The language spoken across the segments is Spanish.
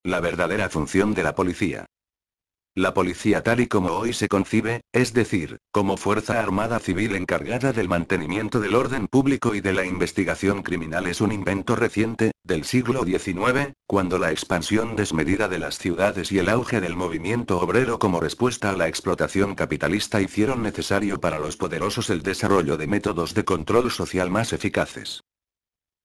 La verdadera función de la policía. La policía tal y como hoy se concibe, es decir, como fuerza armada civil encargada del mantenimiento del orden público y de la investigación criminal, es un invento reciente, del siglo XIX, cuando la expansión desmedida de las ciudades y el auge del movimiento obrero como respuesta a la explotación capitalista hicieron necesario para los poderosos el desarrollo de métodos de control social más eficaces.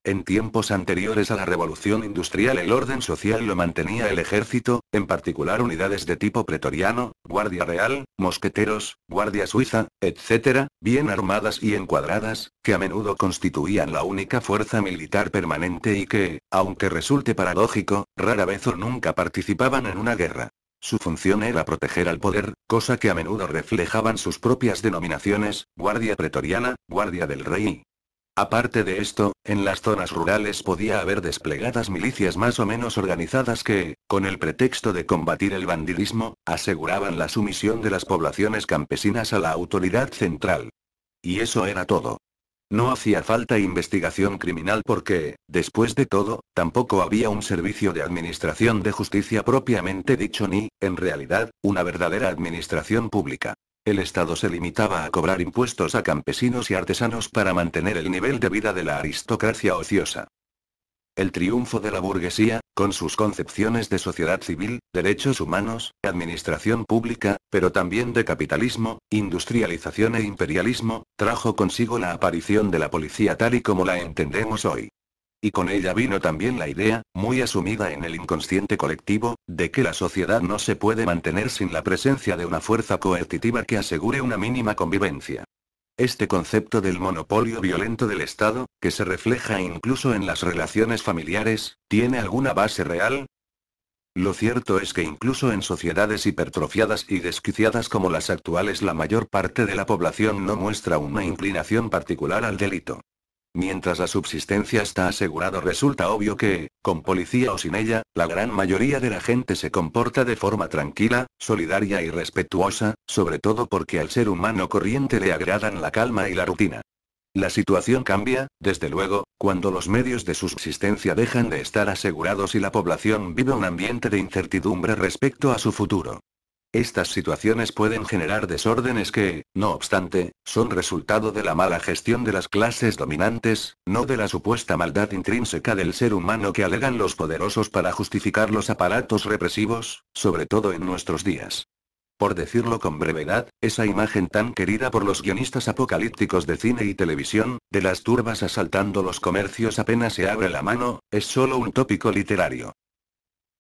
En tiempos anteriores a la revolución industrial el orden social lo mantenía el ejército, en particular unidades de tipo pretoriano, guardia real, mosqueteros, guardia suiza, etc., bien armadas y encuadradas, que a menudo constituían la única fuerza militar permanente y que, aunque resulte paradójico, rara vez o nunca participaban en una guerra. Su función era proteger al poder, cosa que a menudo reflejaban sus propias denominaciones, guardia pretoriana, guardia del rey. Aparte de esto, en las zonas rurales podía haber desplegadas milicias más o menos organizadas que, con el pretexto de combatir el bandidismo, aseguraban la sumisión de las poblaciones campesinas a la autoridad central. Y eso era todo. No hacía falta investigación criminal porque, después de todo, tampoco había un servicio de administración de justicia propiamente dicho ni, en realidad, una verdadera administración pública. El Estado se limitaba a cobrar impuestos a campesinos y artesanos para mantener el nivel de vida de la aristocracia ociosa. El triunfo de la burguesía, con sus concepciones de sociedad civil, derechos humanos, administración pública, pero también de capitalismo, industrialización e imperialismo, trajo consigo la aparición de la policía tal y como la entendemos hoy. Y con ella vino también la idea, muy asumida en el inconsciente colectivo, de que la sociedad no se puede mantener sin la presencia de una fuerza coercitiva que asegure una mínima convivencia. Este concepto del monopolio violento del Estado, que se refleja incluso en las relaciones familiares, ¿tiene alguna base real? Lo cierto es que incluso en sociedades hipertrofiadas y desquiciadas como las actuales, la mayor parte de la población no muestra una inclinación particular al delito. Mientras la subsistencia está asegurado, resulta obvio que, con policía o sin ella, la gran mayoría de la gente se comporta de forma tranquila, solidaria y respetuosa, sobre todo porque al ser humano corriente le agradan la calma y la rutina. La situación cambia, desde luego, cuando los medios de subsistencia dejan de estar asegurados y la población vive un ambiente de incertidumbre respecto a su futuro. Estas situaciones pueden generar desórdenes que, no obstante, son resultado de la mala gestión de las clases dominantes, no de la supuesta maldad intrínseca del ser humano que alegan los poderosos para justificar los aparatos represivos, sobre todo en nuestros días. Por decirlo con brevedad, esa imagen tan querida por los guionistas apocalípticos de cine y televisión, de las turbas asaltando los comercios apenas se abre la mano, es solo un tópico literario.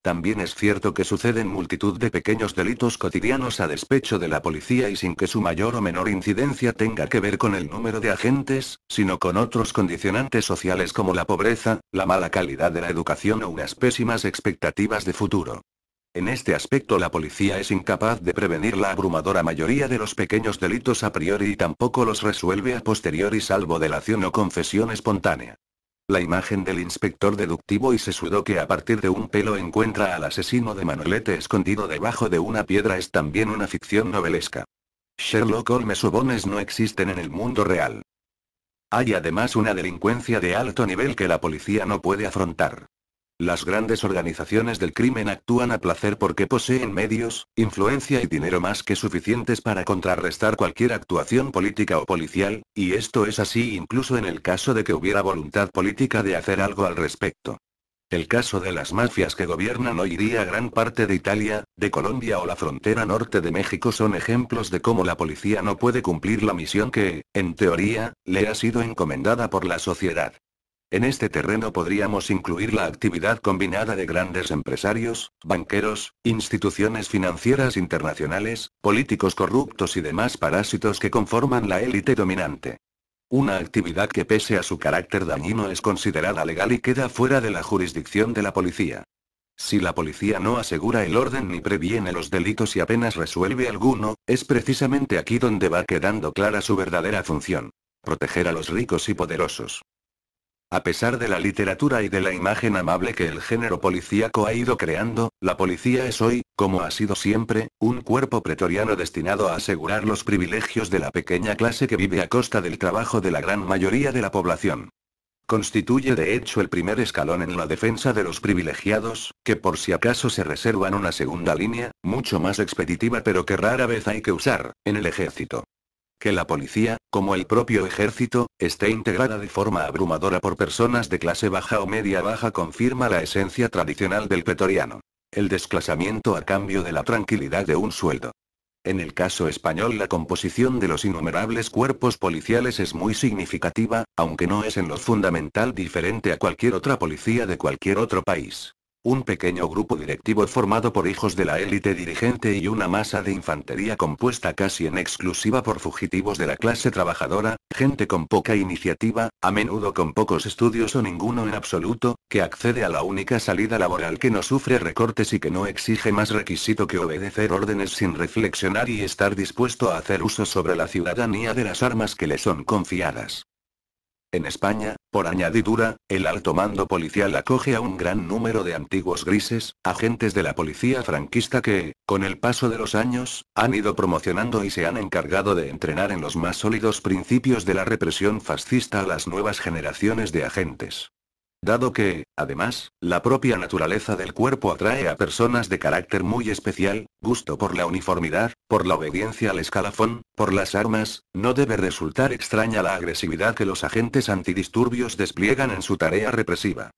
También es cierto que suceden multitud de pequeños delitos cotidianos a despecho de la policía y sin que su mayor o menor incidencia tenga que ver con el número de agentes, sino con otros condicionantes sociales como la pobreza, la mala calidad de la educación o unas pésimas expectativas de futuro. En este aspecto la policía es incapaz de prevenir la abrumadora mayoría de los pequeños delitos a priori y tampoco los resuelve a posteriori salvo delación o confesión espontánea. La imagen del inspector deductivo y sesudo que a partir de un pelo encuentra al asesino de Manolete escondido debajo de una piedra es también una ficción novelesca. Sherlock Holmes o Bones no existen en el mundo real. Hay además una delincuencia de alto nivel que la policía no puede afrontar. Las grandes organizaciones del crimen actúan a placer porque poseen medios, influencia y dinero más que suficientes para contrarrestar cualquier actuación política o policial, y esto es así incluso en el caso de que hubiera voluntad política de hacer algo al respecto. El caso de las mafias que gobiernan hoy día gran parte de Italia, de Colombia o la frontera norte de México son ejemplos de cómo la policía no puede cumplir la misión que, en teoría, le ha sido encomendada por la sociedad. En este terreno podríamos incluir la actividad combinada de grandes empresarios, banqueros, instituciones financieras internacionales, políticos corruptos y demás parásitos que conforman la élite dominante. Una actividad que pese a su carácter dañino es considerada legal y queda fuera de la jurisdicción de la policía. Si la policía no asegura el orden ni previene los delitos y apenas resuelve alguno, es precisamente aquí donde va quedando clara su verdadera función: proteger a los ricos y poderosos. A pesar de la literatura y de la imagen amable que el género policíaco ha ido creando, la policía es hoy, como ha sido siempre, un cuerpo pretoriano destinado a asegurar los privilegios de la pequeña clase que vive a costa del trabajo de la gran mayoría de la población. Constituye de hecho el primer escalón en la defensa de los privilegiados, que por si acaso se reservan una segunda línea, mucho más expeditiva pero que rara vez hay que usar, en el ejército. Que la policía, como el propio ejército, esté integrada de forma abrumadora por personas de clase baja o media baja confirma la esencia tradicional del pretoriano. El desclasamiento a cambio de la tranquilidad de un sueldo. En el caso español la composición de los innumerables cuerpos policiales es muy significativa, aunque no es en lo fundamental diferente a cualquier otra policía de cualquier otro país. Un pequeño grupo directivo formado por hijos de la élite dirigente y una masa de infantería compuesta casi en exclusiva por fugitivos de la clase trabajadora, gente con poca iniciativa, a menudo con pocos estudios o ninguno en absoluto, que accede a la única salida laboral que no sufre recortes y que no exige más requisito que obedecer órdenes sin reflexionar y estar dispuesto a hacer uso sobre la ciudadanía de las armas que le son confiadas. En España, por añadidura, el alto mando policial acoge a un gran número de antiguos grises, agentes de la policía franquista que, con el paso de los años, han ido promocionando y se han encargado de entrenar en los más sólidos principios de la represión fascista a las nuevas generaciones de agentes. Dado que, además, la propia naturaleza del cuerpo atrae a personas de carácter muy especial, gusto por la uniformidad, por la obediencia al escalafón, por las armas, no debe resultar extraña la agresividad que los agentes antidisturbios despliegan en su tarea represiva.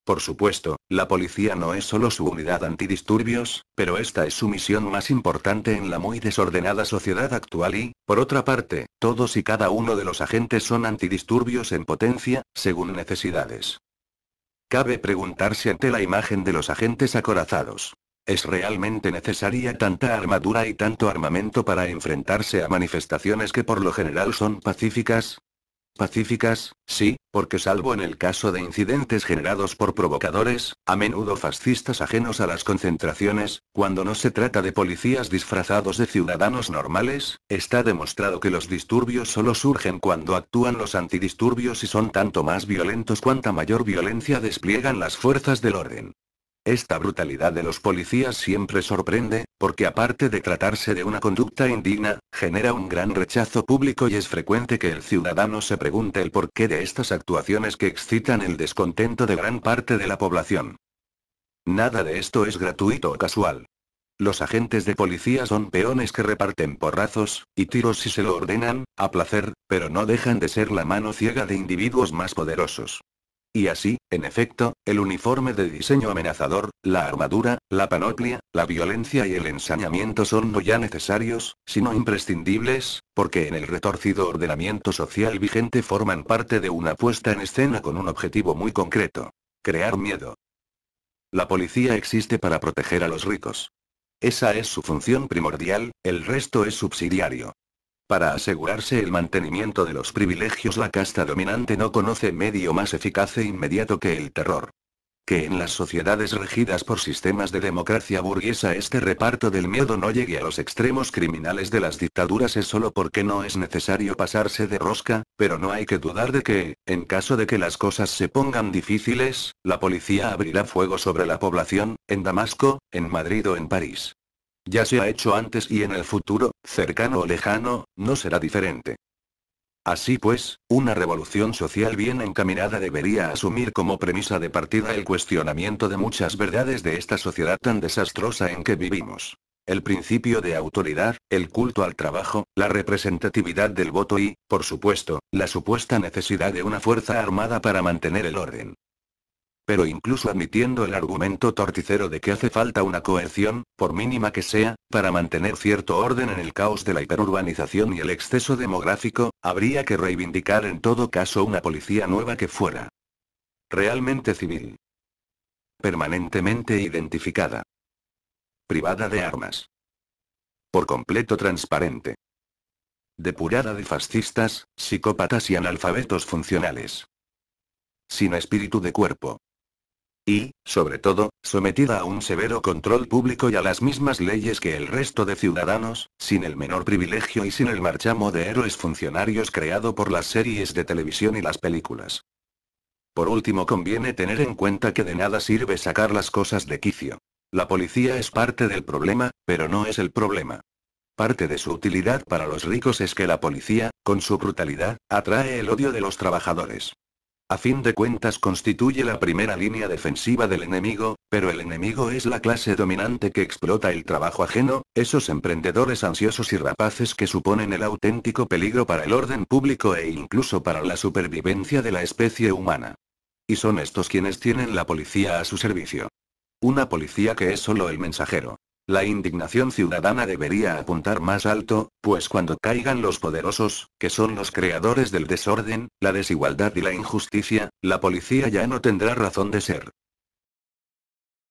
Por supuesto, la policía no es solo su unidad antidisturbios, pero esta es su misión más importante en la muy desordenada sociedad actual y, por otra parte, todos y cada uno de los agentes son antidisturbios en potencia, según necesidades. Cabe preguntarse ante la imagen de los agentes acorazados. ¿Es realmente necesaria tanta armadura y tanto armamento para enfrentarse a manifestaciones que por lo general son pacíficas? Pacíficas, sí, porque salvo en el caso de incidentes generados por provocadores, a menudo fascistas ajenos a las concentraciones, cuando no se trata de policías disfrazados de ciudadanos normales, está demostrado que los disturbios solo surgen cuando actúan los antidisturbios y son tanto más violentos cuanta mayor violencia despliegan las fuerzas del orden. Esta brutalidad de los policías siempre sorprende, porque aparte de tratarse de una conducta indigna, genera un gran rechazo público y es frecuente que el ciudadano se pregunte el porqué de estas actuaciones que excitan el descontento de gran parte de la población. Nada de esto es gratuito o casual. Los agentes de policía son peones que reparten porrazos y tiros si se lo ordenan, a placer, pero no dejan de ser la mano ciega de individuos más poderosos. Y así, en efecto, el uniforme de diseño amenazador, la armadura, la panoplia, la violencia y el ensañamiento son no ya necesarios, sino imprescindibles, porque en el retorcido ordenamiento social vigente forman parte de una puesta en escena con un objetivo muy concreto: crear miedo. La policía existe para proteger a los ricos. Esa es su función primordial, el resto es subsidiario. Para asegurarse el mantenimiento de los privilegios, la casta dominante no conoce medio más eficaz e inmediato que el terror. Que en las sociedades regidas por sistemas de democracia burguesa este reparto del miedo no llegue a los extremos criminales de las dictaduras es solo porque no es necesario pasarse de rosca, pero no hay que dudar de que, en caso de que las cosas se pongan difíciles, la policía abrirá fuego sobre la población, en Damasco, en Madrid o en París. Ya se ha hecho antes y en el futuro, cercano o lejano, no será diferente. Así pues, una revolución social bien encaminada debería asumir como premisa de partida el cuestionamiento de muchas verdades de esta sociedad tan desastrosa en que vivimos. El principio de autoridad, el culto al trabajo, la representatividad del voto y, por supuesto, la supuesta necesidad de una fuerza armada para mantener el orden. Pero incluso admitiendo el argumento torticero de que hace falta una coerción, por mínima que sea, para mantener cierto orden en el caos de la hiperurbanización y el exceso demográfico, habría que reivindicar en todo caso una policía nueva que fuera realmente civil, permanentemente identificada, privada de armas, por completo transparente, depurada de fascistas, psicópatas y analfabetos funcionales, sin espíritu de cuerpo. Y, sobre todo, sometida a un severo control público y a las mismas leyes que el resto de ciudadanos, sin el menor privilegio y sin el marchamo de héroes funcionarios creado por las series de televisión y las películas. Por último, conviene tener en cuenta que de nada sirve sacar las cosas de quicio. La policía es parte del problema, pero no es el problema. Parte de su utilidad para los ricos es que la policía, con su brutalidad, atrae el odio de los trabajadores. A fin de cuentas constituye la primera línea defensiva del enemigo, pero el enemigo es la clase dominante que explota el trabajo ajeno, esos emprendedores ansiosos y rapaces que suponen el auténtico peligro para el orden público e incluso para la supervivencia de la especie humana. Y son estos quienes tienen la policía a su servicio. Una policía que es solo el mensajero. La indignación ciudadana debería apuntar más alto, pues cuando caigan los poderosos, que son los creadores del desorden, la desigualdad y la injusticia, la policía ya no tendrá razón de ser.